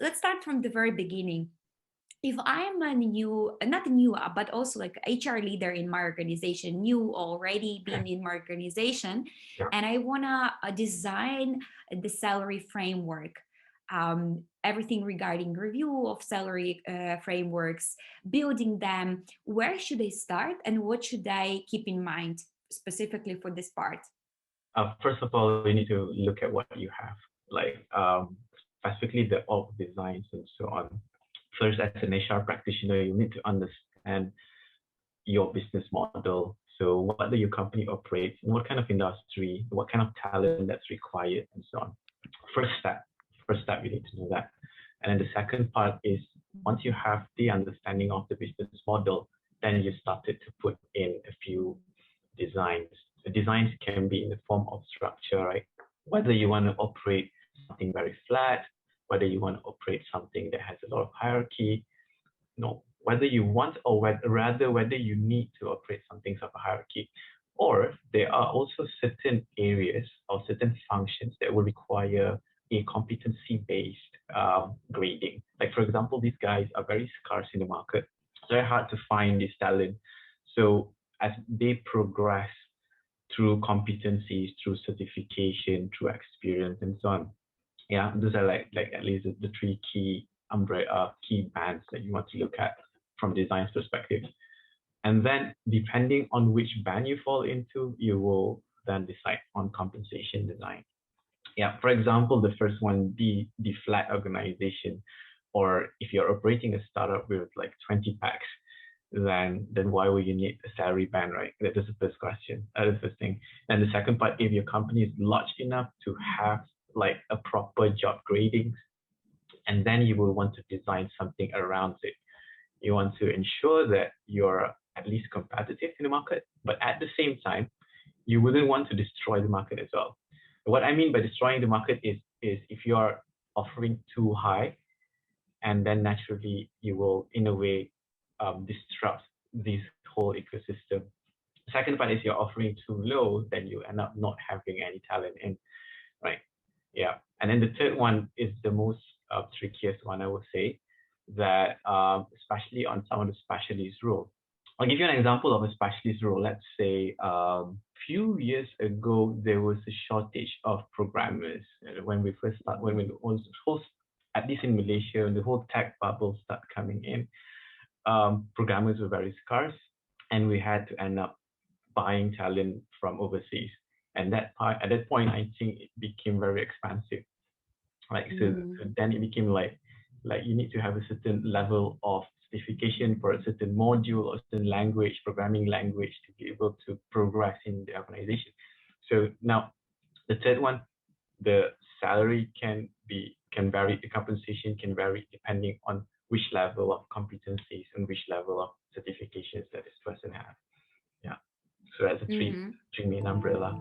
let's start from the very beginning. If I'm a new, not a new, but also like HR leader in my organization, new already been in my organization, Yeah. and I wanna design the salary framework, everything regarding review of salary frameworks, building them. Where should I start, and what should I keep in mind specifically for this part? First of all, you need to look at what you have, like specifically the org designs and so on. First, as an HR practitioner, you need to understand your business model. So, what do your company operates, in what kind of industry, what kind of talent that's required, and so on. First step, first step, you need to know that. And then the second part is once you have the understanding of the business model, then you started to put in a few designs. The designs can be in the form of structure, right? Whether you want to operate something very flat, whether you want to operate something that has a lot of hierarchy, no, whether you want or rather whether you need to operate something of a hierarchy, or there are also certain areas or certain functions that will require a competency-based grading. Like for example, these guys are very scarce in the market. It's very hard to find this talent. So as they progress through competencies, through certification, through experience, and so on. Yeah, those are like at least the three key umbrella key bands that you want to look at from design's perspective. And then depending on which band you fall into, you will then decide on compensation design. Yeah, for example, the first one, the flat organization, or if you're operating a startup with like 20 packs, then why would you need a salary band, right? That is the first question. That is the first thing. And the second part, if your company is large enough to have like a proper job grading, and then you will want to design something around it. You want to ensure that you're at least competitive in the market, but at the same time, you wouldn't want to destroy the market as well. What I mean by destroying the market is if you are offering too high, and then naturally you will in a way disrupt this whole ecosystem. The second part is you're offering too low, then you end up not having any talent in, right? Yeah. And then the third one is the most trickiest one, I would say, that especially on some of the specialist roles. I'll give you an example of a specialist role. Let's say few years ago, there was a shortage of programmers when we first started, when the whole, at least in Malaysia, when the whole tech bubble started coming in, programmers were very scarce, and we had to end up buying talent from overseas. And that part, at that point, I think it became very expensive. Right. So then it became like you need to have a certain level of certification for a certain module or certain language, programming language, to be able to progress in the organization. So now the third one, the salary can vary, the compensation can vary depending on which level of competencies and which level of certifications that this person has. Yeah. So that's a three main umbrella.